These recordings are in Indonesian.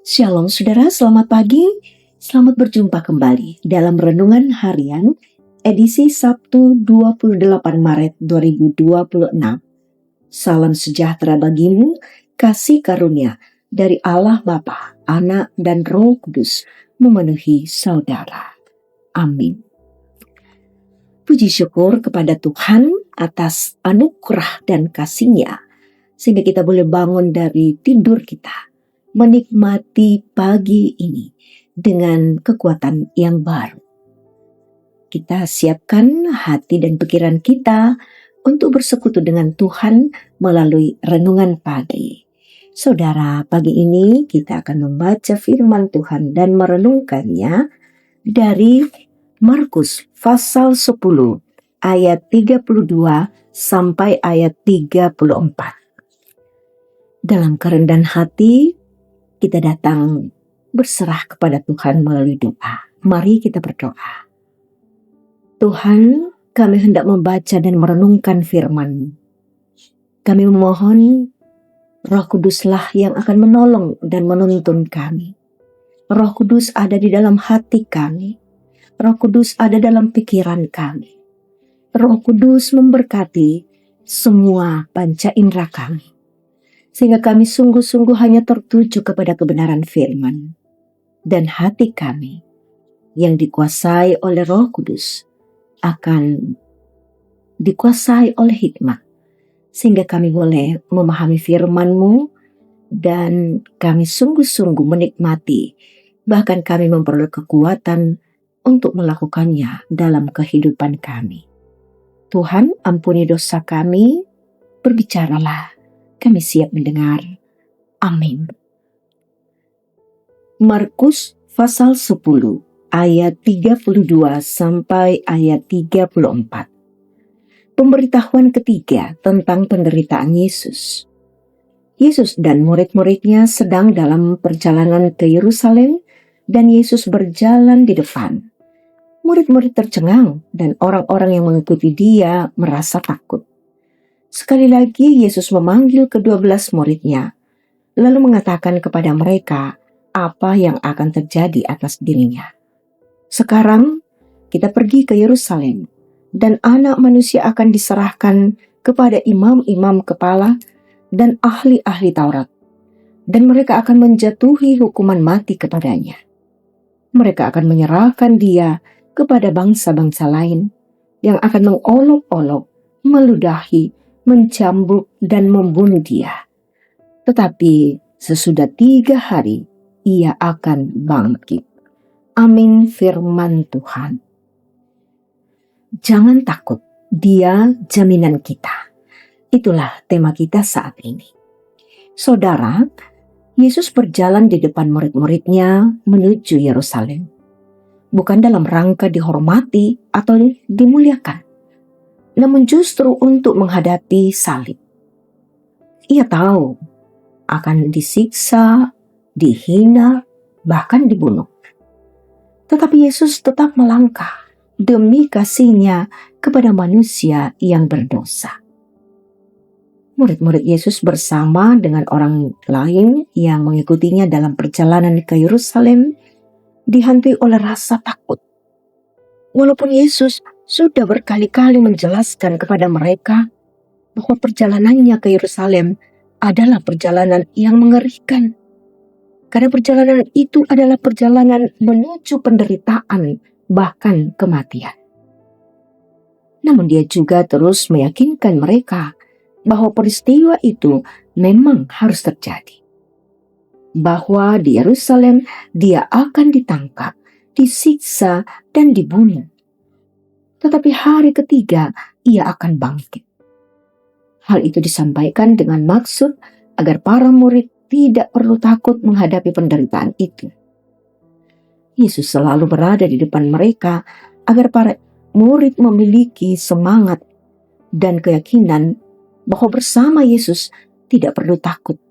Shalom saudara, selamat pagi. Selamat berjumpa kembali dalam Renungan Harian edisi Sabtu 28 Maret 2026. Salam sejahtera bagimu, kasih karunia dari Allah Bapa, Anak dan Roh Kudus memenuhi saudara. Amin. Puji syukur kepada Tuhan atas anugerah dan kasih-Nya, sehingga kita boleh bangun dari tidur kita, menikmati pagi ini dengan kekuatan yang baru. Kita siapkan hati dan pikiran kita untuk bersekutu dengan Tuhan melalui renungan pagi. Saudara, pagi ini kita akan membaca firman Tuhan dan merenungkannya dari Markus pasal 10 ayat 32 sampai ayat 34. Dalam kerendahan hati, kita datang berserah kepada Tuhan melalui doa. Mari kita berdoa. Tuhan, kami hendak membaca dan merenungkan firman-Mu. Kami memohon Roh Kuduslah yang akan menolong dan menuntun kami. Roh Kudus ada di dalam hati kami. Roh Kudus ada dalam pikiran kami. Roh Kudus memberkati semua panca indera kami, sehingga kami sungguh-sungguh hanya tertuju kepada kebenaran firman. Dan hati kami yang dikuasai oleh Roh Kudus akan dikuasai oleh hikmat, sehingga kami boleh memahami firman-Mu dan kami sungguh-sungguh menikmati, bahkan kami memperoleh kekuatan untuk melakukannya dalam kehidupan kami. Tuhan, ampuni dosa kami, berbicaralah, kami siap mendengar. Amin. Markus pasal 10 ayat 32 sampai ayat 34. Pemberitahuan ketiga tentang penderitaan Yesus. Yesus dan murid-muridnya sedang dalam perjalanan ke Yerusalem dan Yesus berjalan di depan. Murid-murid tercengang dan orang-orang yang mengikuti Dia merasa takut. Sekali lagi Yesus memanggil ke-12 muridnya, lalu mengatakan kepada mereka apa yang akan terjadi atas dirinya. Sekarang kita pergi ke Yerusalem, dan Anak Manusia akan diserahkan kepada imam-imam kepala dan ahli-ahli Taurat, dan mereka akan menjatuhi hukuman mati kepadanya. Mereka akan menyerahkan Dia kepada bangsa-bangsa lain yang akan mengolok-olok, meludahi, mencambuk, dan membunuh Dia. Tetapi sesudah 3 hari, Ia akan bangkit. Amin firman Tuhan. Jangan takut, Dia jaminan kita. Itulah tema kita saat ini. Saudara, Yesus berjalan di depan murid-muridnya menuju Yerusalem. Bukan dalam rangka dihormati atau dimuliakan, namun justru untuk menghadapi salib. Ia tahu akan disiksa, dihina, bahkan dibunuh. Tetapi Yesus tetap melangkah demi kasih-Nya kepada manusia yang berdosa. Murid-murid Yesus bersama dengan orang lain yang mengikutinya dalam perjalanan ke Yerusalem dihantui oleh rasa takut. Walaupun Yesus sudah berkali-kali menjelaskan kepada mereka bahwa perjalanannya ke Yerusalem adalah perjalanan yang mengerikan. Karena perjalanan itu adalah perjalanan menuju penderitaan, bahkan kematian. Namun Dia juga terus meyakinkan mereka bahwa peristiwa itu memang harus terjadi. Bahwa di Yerusalem Dia akan ditangkap, disiksa, dan dibunuh. Tetapi hari ketiga Ia akan bangkit. Hal itu disampaikan dengan maksud agar para murid tidak perlu takut menghadapi penderitaan itu. Yesus selalu berada di depan mereka agar para murid memiliki semangat dan keyakinan bahwa bersama Yesus tidak perlu takut,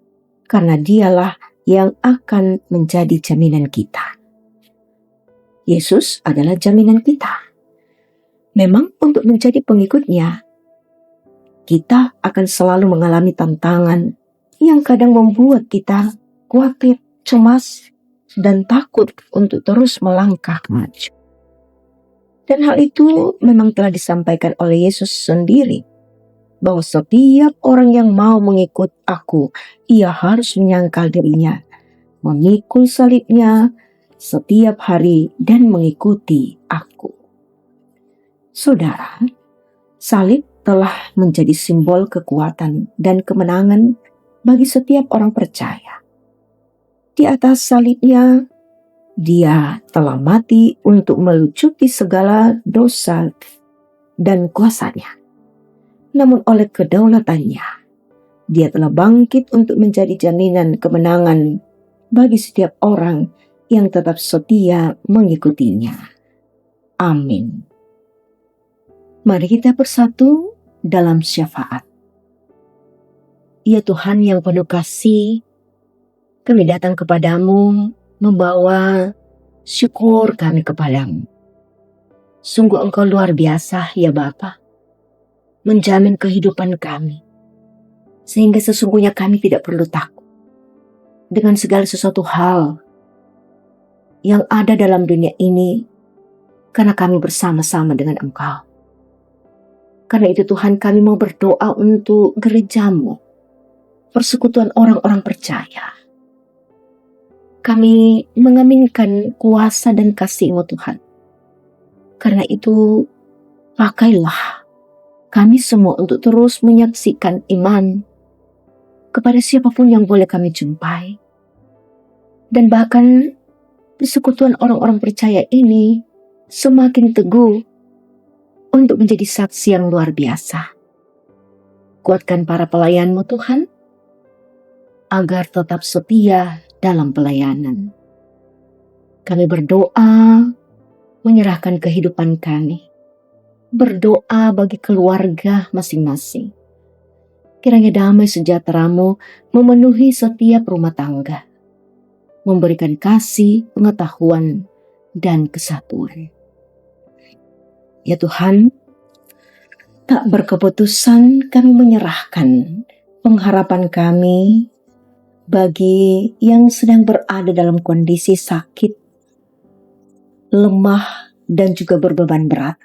karena Dialah yang akan menjadi jaminan kita. Yesus adalah jaminan kita. Memang untuk menjadi pengikut-Nya, kita akan selalu mengalami tantangan yang kadang membuat kita khawatir, cemas, dan takut untuk terus melangkah maju. Dan hal itu memang telah disampaikan oleh Yesus sendiri, bahwa setiap orang yang mau mengikut aku, ia harus menyangkal dirinya, memikul salibnya setiap hari dan mengikuti aku. Saudara, salib telah menjadi simbol kekuatan dan kemenangan bagi setiap orang percaya. Di atas salibnya, Dia telah mati untuk melucuti segala dosa dan kuasanya. Namun oleh kedaulatannya, Dia telah bangkit untuk menjadi jaminan kemenangan bagi setiap orang yang tetap setia mengikutinya. Amin. Mari kita bersatu dalam syafaat. Ya Tuhan yang penuh kasih, kami datang kepadamu membawa syukur kami kepadamu. Sungguh Engkau luar biasa ya Bapa, menjamin kehidupan kami, sehingga sesungguhnya kami tidak perlu takut dengan segala sesuatu hal yang ada dalam dunia ini, karena kami bersama-sama dengan Engkau. Karena itu Tuhan, kami mau berdoa untuk gereja-Mu, persekutuan orang-orang percaya. Kami mengaminkan kuasa dan kasih-Mu Tuhan. Karena itu, pakailah kami semua untuk terus menyaksikan iman kepada siapapun yang boleh kami jumpai. Dan bahkan persekutuan orang-orang percaya ini semakin teguh untuk menjadi saksi yang luar biasa. Kuatkan para pelayan-Mu Tuhan, agar tetap setia dalam pelayanan. Kami berdoa, menyerahkan kehidupan kami. Berdoa bagi keluarga masing-masing. Kiranya damai sejahtera-Mu memenuhi setiap rumah tangga, memberikan kasih, pengetahuan, dan kesatuan. Ya Tuhan, tak berkeputusan kami menyerahkan pengharapan kami bagi yang sedang berada dalam kondisi sakit, lemah, dan juga berbeban berat.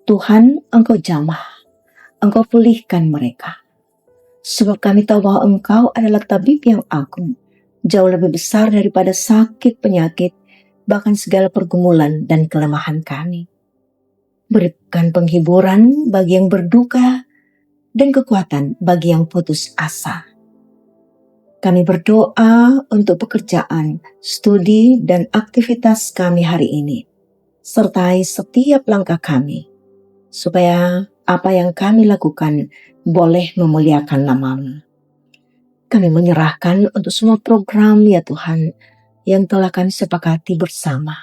Tuhan, Engkau jamah, Engkau pulihkan mereka. Sebab kami tahu bahwa Engkau adalah tabib yang agung, jauh lebih besar daripada sakit, penyakit, bahkan segala pergumulan dan kelemahan kami. Berikan penghiburan bagi yang berduka dan kekuatan bagi yang putus asa. Kami berdoa untuk pekerjaan, studi, dan aktivitas kami hari ini. Sertai setiap langkah kami, supaya apa yang kami lakukan boleh memuliakan nama-Mu. Kami menyerahkan untuk semua program ya Tuhan, yang telah kami sepakati bersama.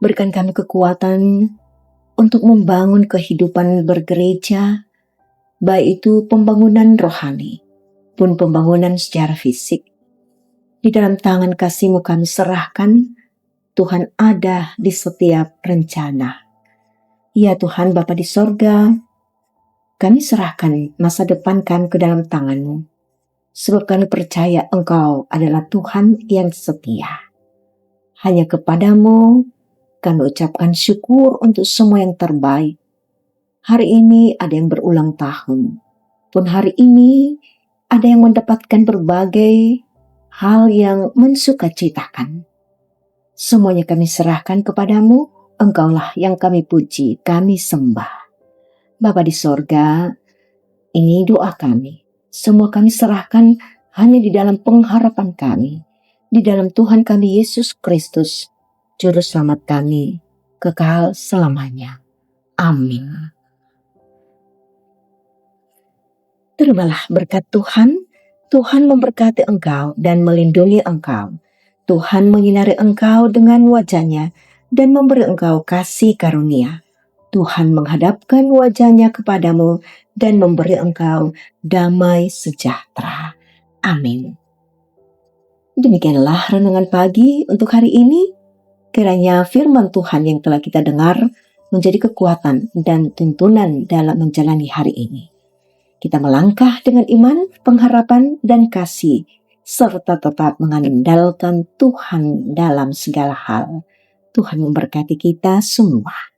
Berikan kami kekuatan untuk membangun kehidupan bergereja, baik itu pembangunan rohani, pun pembangunan secara fisik. Di dalam tangan kasih-Mu kami serahkan, Tuhan ada di setiap rencana. Ya Tuhan Bapa di sorga, kami serahkan masa depan kami ke dalam tangan-Mu, sebab kami percaya Engkau adalah Tuhan yang setia. Hanya kepadamu kami ucapkan syukur untuk semua yang terbaik. Hari ini ada yang berulang tahun, pun hari ini ada yang mendapatkan berbagai hal yang mensukacitakan. Semuanya kami serahkan kepadamu, Engkaulah yang kami puji, kami sembah. Bapa di sorga, ini doa kami. Semua kami serahkan hanya di dalam pengharapan kami, di dalam Tuhan kami Yesus Kristus, Juru Selamat kami, kekal selamanya. Amin. Terimalah berkat Tuhan. Tuhan memberkati engkau dan melindungi engkau. Tuhan menyinari engkau dengan wajah-Nya dan memberi engkau kasih karunia. Tuhan menghadapkan wajah-Nya kepadamu dan memberi engkau damai sejahtera. Amin. Demikianlah renungan pagi untuk hari ini. Kiranya firman Tuhan yang telah kita dengar menjadi kekuatan dan tuntunan dalam menjalani hari ini. Kita melangkah dengan iman, pengharapan, dan kasih serta tetap mengandalkan Tuhan dalam segala hal. Tuhan memberkati kita semua.